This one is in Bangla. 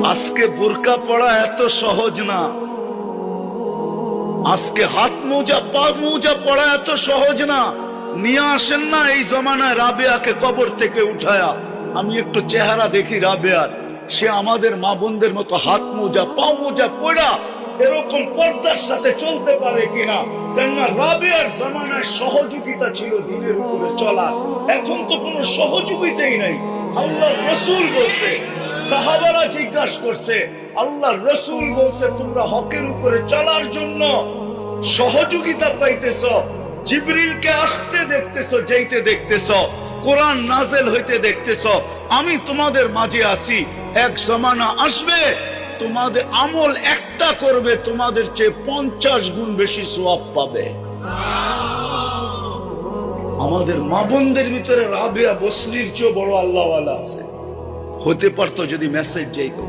আজকে বোরকা পড়া এত সহজ না, আজকে হাত মোজা পা মোজা পড়া এত সহজ না। নিয়ে আসেন না এই জমানায় রাবেয়াকে কবর থেকে উঠায়া, আমি একটু চেহারা দেখি রাবেয়ার, সে আমাদের মা বোনদের মতো হাত মোজা পা মোজা পড়া এরকম পর্দার সাথে চলতে পারে কিনা। কেননা রাবেয়ার জমানায় সহযোগিতা ছিল দিনের উপরে চলা, এখন তো কোনো সহযোগিতাই নাই। আল্লাহ রসুল বলছে, সাহাবারা জিজ্ঞাসা করছে, আল্লাহ রসুল বলছে তোমরা হকের উপরে চলার জন্য সহযোগিতা পাইতেছ, জিবরিলকে আসতে দেখতেছ, যাইতে দেখতেছ, কোরআন নাজেল হইতে দেখতেছ, আমি তোমাদের মাঝে আছি। এক জমানা আসবে তোমাদের আমল একটা করবে, তোমাদের চেয়ে 50 গুণ বেশি সওয়াব পাবে। আমাদের মা বোনদের ভিতরে রাবেয়া বসরির চেয়ে বড় আল্লাহওয়ালা আছে, হতে পারতো যদি মেসেজ যাইতো।